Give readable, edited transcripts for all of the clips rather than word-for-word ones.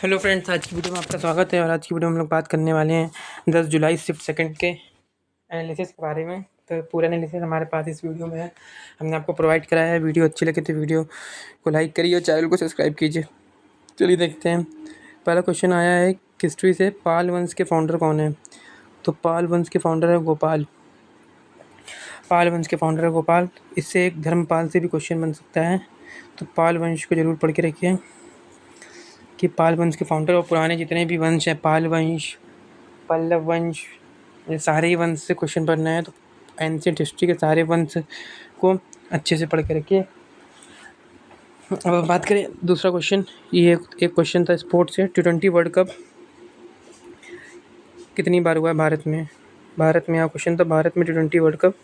Hello friends, आज की video में आपका स्वागत है। और आज की वीडियो में हम लोग बात करने वाले हैं 10 जुलाई शिफ्ट सेकंड के एनालिसिस के बारे में। तो पूरा एनालिसिस हमारे पास इस वीडियो में है, हमने आपको प्रोवाइड कराया है। वीडियो अच्छी लगे तो वीडियो को लाइक करिए और चैनल को सब्सक्राइब कीजिए। चलिए देखते हैं। पहला क्वेश्चन आया है हिस्ट्री से, पाल वंश के फाउंडर कौन है? तो पाल वंश के फाउंडर है गोपाल। पाल वंश के फाउंडर है गोपाल। इससे एक धर्मपाल से भी क्वेश्चन बन सकता है, तो पाल वंश को जरूर पढ़ के रखिए कि पाल वंश के फाउंडर और पुराने जितने भी वंश हैं, पाल वंश, पल्लव वंश, ये सारे ही वंश से क्वेश्चन पढ़ना है। तो एंशिएंट हिस्ट्री के सारे वंश को अच्छे से पढ़ के रखिए। अब बात करें दूसरा क्वेश्चन, ये एक क्वेश्चन था स्पोर्ट्स से। T20 वर्ल्ड कप कितनी बार हुआ है भारत में? भारत में यहाँ क्वेश्चन था, भारत में T20 वर्ल्ड कप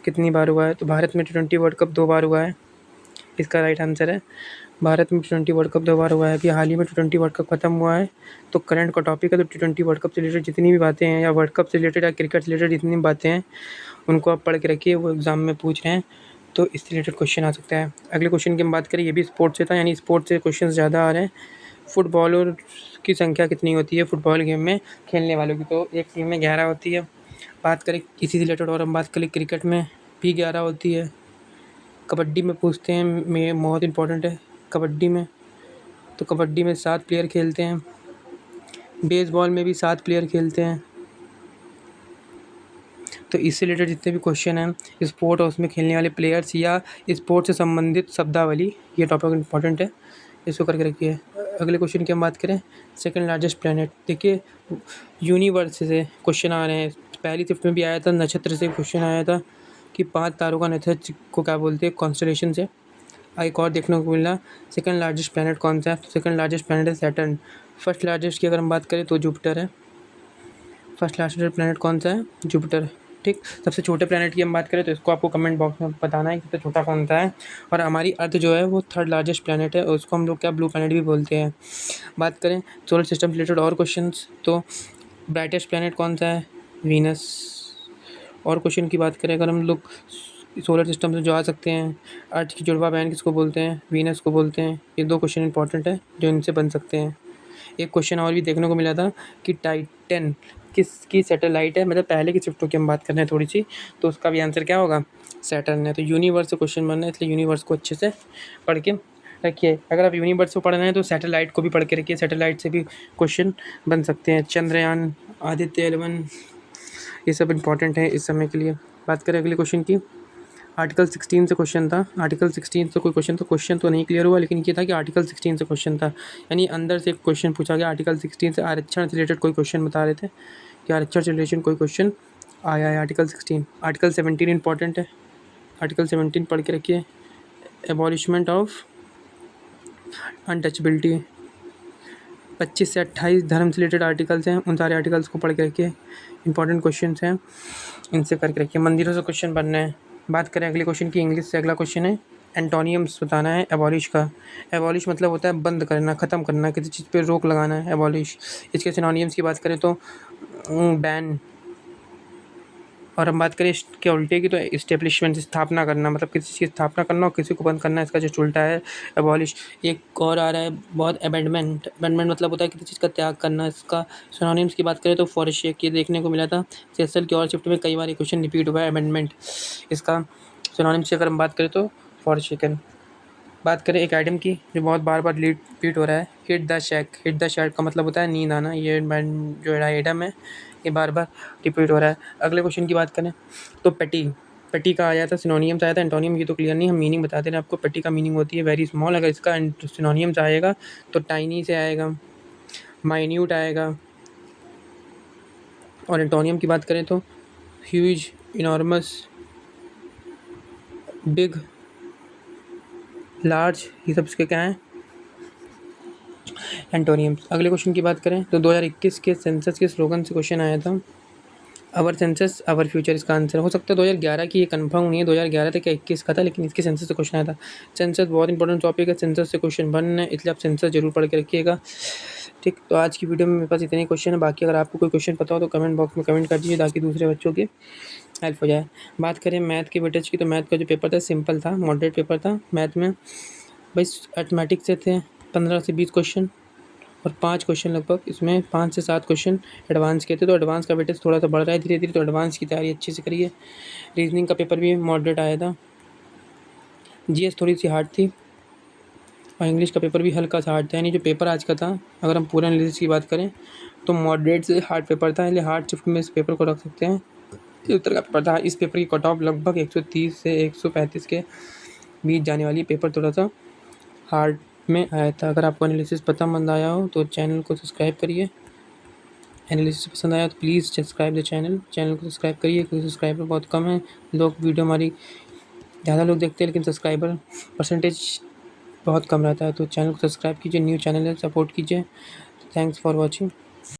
कितनी बार हुआ है? तो भारत में T20 वर्ल्ड कप 2 बार हुआ है। इसका राइट आंसर है, भारत में T20 वर्ल्ड कप 2 बार हुआ है। अभी हाल ही में T20 वर्ल्ड कप खत्म हुआ है, तो करंट का टॉपिक है। तो T20 वर्ल्ड कप से रिलेटेड जितनी भी बातें हैं, या वर्ल्ड कप से रिलेटेड या क्रिकेट से रिलेटेड जितनी भी बातें हैं, उनको आप पढ़ के रखिए। वो एग्जाम में पूछ रहे हैं तो इससे रिलेटेड क्वेश्चन आ सकता है। अगले क्वेश्चन की हम बात करें, ये भी स्पोर्ट्स से था, यानी स्पोर्ट्स से क्वेश्चन ज़्यादा आ रहे हैं। फुटबॉलर की संख्या कितनी होती है फुटबॉल गेम में खेलने वालों की? तो एक टीम में 11 होती है। बात करें इसी से रिलेटेड, और हम बात करें क्रिकेट में भी 11 होती है। कबड्डी में पूछते हैं, में बहुत इंपॉर्टेंट है कबड्डी में। तो कबड्डी में 7 प्लेयर खेलते हैं। बेसबॉल में भी 7 प्लेयर खेलते हैं। तो इससे रिलेटेड जितने भी क्वेश्चन हैं, स्पोर्ट और उसमें खेलने वाले प्लेयर्स या स्पोर्ट से संबंधित शब्दावली, ये टॉपिक इंपॉर्टेंट है, इसको करके रखिए। अगले क्वेश्चन की हम बात करें, सेकंड लार्जेस्ट प्लैनेट। देखिए यूनिवर्स से क्वेश्चन आ रहे हैं। पहली शिफ्ट में भी आया था, नक्षत्र से क्वेश्चन आया था कि 5 तारों का नक्षत्र को क्या बोलते हैं, कॉन्स्टलेशन से। एक और देखने को मिला, सेकंड लार्जेस्ट प्लैनेट कौन सा है? सेकंड लार्जेस्ट प्लैनेट है सैटर्न। फर्स्ट लार्जेस्ट की अगर हम बात करें तो जुपिटर है। फर्स्ट लार्जेस्ट प्लैनेट कौन सा है? जुपिटर। ठीक, सबसे छोटे प्लैनेट की हम बात करें तो इसको आपको कमेंट बॉक्स में बताना है कि सबसे छोटा कौन सा है। और हमारी अर्थ जो है वो थर्ड लार्जेस्ट प्लैनेट है, और उसको हम लोग क्या ब्लू प्लैनेट भी बोलते हैं। बात करें सोलर सिस्टम से रिलेटेड और क्वेश्चंस, तो ब्राइटेस्ट प्लैनेट कौन सा है? वीनस। और क्वेश्चन की बात करें अगर हम लोग सोलर सिस्टम से जो आ सकते हैं, अर्थ की जुड़वा बहन किसको बोलते हैं? वीनस को बोलते हैं। ये 2 क्वेश्चन इंपॉर्टेंट है जो इनसे बन सकते हैं। एक क्वेश्चन और भी देखने को मिला था कि टाइटन किसकी सैटेलाइट है? मतलब पहले की शिफ्टों की हम बात कर रहे हैं थोड़ी सी, तो उसका भी आंसर क्या होगा? सैटर्न है। तो यूनिवर्स से क्वेश्चन बनना है, इसलिए यूनिवर्स को अच्छे से पढ़ के रखिए। अगर आप यूनिवर्स को पढ़ रहे हैं तो सैटेलाइट को भी पढ़ के रखिए, सैटेलाइट से भी क्वेश्चन बन सकते हैं। चंद्रयान, आदित्य 11, ये सब इंपॉर्टेंट है इस समय के लिए। बात करें अगले क्वेश्चन की, आर्टिकल 16 से क्वेश्चन था। आर्टिकल 16 से कोई क्वेश्चन तो नहीं क्लियर हुआ, लेकिन ये था कि आर्टिकल 16 से क्वेश्चन था, यानी अंदर से एक क्वेश्चन पूछा गया। आर्टिकल 16 से आरक्षण से रिलेटेड कोई क्वेश्चन बता रहे थे कि आरक्षण से रिलेटेड कोई क्वेश्चन आया है। आर्टिकल 16। आर्टिकल 17 इंपॉर्टेंट है, आर्टिकल 17 पढ़ के रखिए। एबॉलिशमेंट ऑफ अनटचबिलिटी। 25 से 28 धर्म से रिलेटेड आर्टिकल्स हैं, उन सारे आर्टिकल्स को पढ़ के रखिए, इंपॉर्टेंट क्वेश्चन हैं, इनसे करके रखिए। मंदिरों से क्वेश्चन बनना है। बात करें अगले क्वेश्चन की, इंग्लिश से अगला क्वेश्चन है एंटोनियम्स बताना है एबॉलिश का। एबॉलिश मतलब होता है बंद करना, ख़त्म करना, किसी चीज़ पे रोक लगाना है एबॉलिश। इसके सिनोनियम्स की बात करें तो बैन। और हम बात करें इसके उल्टे की तो इस्टेब्लिशमेंट, स्थापना करना, मतलब किसी चीज़ की स्थापना करना और किसी को बंद करना, इसका जो उल्टा है एबॉलिश। एक और आ रहा है बहुत, अबेंडमेंट। अबेंडमेंट मतलब होता है किसी चीज़ का त्याग करना। इसका सिनोनिम्स की बात करें तो फॉरेशेक, ये देखने को मिला था सेसल की और शिफ्ट में कई बार ये क्वेश्चन रिपीट हुआ है अबेंडमेंट। इसका सिनोनिम्स की अगर हम बात करें तो फॉरेशेकन। बात करें एक आइटम की जो बहुत बार बार रिपीट हो रहा है, hit the sack. Hit the sack का मतलब होता है नींद आना। ये जो आइटम है ये बार बार रिपीट हो रहा है। अगले क्वेश्चन की बात करें तो पेटी। पेटी का आया था, सिनोनियम्स आया था। एंटोनियम ये तो क्लियर नहीं, हम मीनिंग बताते हैं आपको। पेटी का मीनिंग होती है वेरी स्मॉल। अगर इसका सिनोनियम्स आएगा तो टाइनी से आएगा, माइन्यूट आएगा। और एंटोनियम की बात करें तो ह्यूज, इनॉर्मस, बिग, लार्ज, ये सब इसके क्या हैं? एंटोनियम्स। अगले क्वेश्चन की बात करें तो 2021 के सेंसस के स्लोगन से क्वेश्चन आया था, अवर सेंसस अवर फ्यूचर। इसका आंसर हो सकता है 2011 की, ये कंफर्म नहीं है 2011 था क्या 21 का था, लेकिन इसके सेंसस से क्वेश्चन आया था। सेंसस बहुत इंपॉर्टेंट टॉपिक है, सेंसस से क्वेश्चन बन है, इसलिए आप सेंसस जरूर पढ़ के रखिएगा। ठीक, तो आज की वीडियो में मेरे पास इतने ही क्वेश्चन है। बाकी अगर आपको कोई क्वेश्चन पता हो तो कमेंट बॉक्स में कमेंट कर दीजिए, ताकि दूसरे बच्चों की हेल्प हो जाए। बात करें मैथ के वेटेज की, तो मैथ का जो पेपर था सिंपल था, मॉडरेट पेपर था। मैथ में बस अर्थमेटिक्स से थे 15 से 20 क्वेश्चन, और 5 क्वेश्चन लगभग इसमें 5 से 7 क्वेश्चन एडवांस के थे, तो एडवांस का वेटेज थोड़ा सा बढ़ रहा है धीरे धीरे, तो एडवांस की तैयारी अच्छे से करिए। रीजनिंग का पेपर भी मॉडरेट आया था। जीएस थोड़ी सी हार्ड थी और इंग्लिश का पेपर भी हल्का सा हार्ड था। यानी जो पेपर आज का था, अगर हम पूरा एनालिसिस की बात करें तो मॉडरेट से हार्ड पेपर था, इसलिए हार्ड शिफ्ट में इस पेपर को रख सकते हैं। ये उत्तर का पेपर था। इस पेपर की कट ऑफ लगभग 130 से 135 के बीच जाने वाली। पेपर थोड़ा सा हार्ड में आया था। अगर आपको एनालिसिस पसंद आया हो तो चैनल को सब्सक्राइब करिए। एनालिसिस पसंद आया तो प्लीज़ सब्सक्राइब द चैनल को सब्सक्राइब करिए, क्योंकि सब्सक्राइबर बहुत कम है। लोग वीडियो हमारी ज़्यादा लोग देखते हैं लेकिन सब्सक्राइबर परसेंटेज बहुत कम रहता है। तो चैनल को सब्सक्राइब कीजिए, न्यू चैनल है, सपोर्ट कीजिए। Thanks for watching.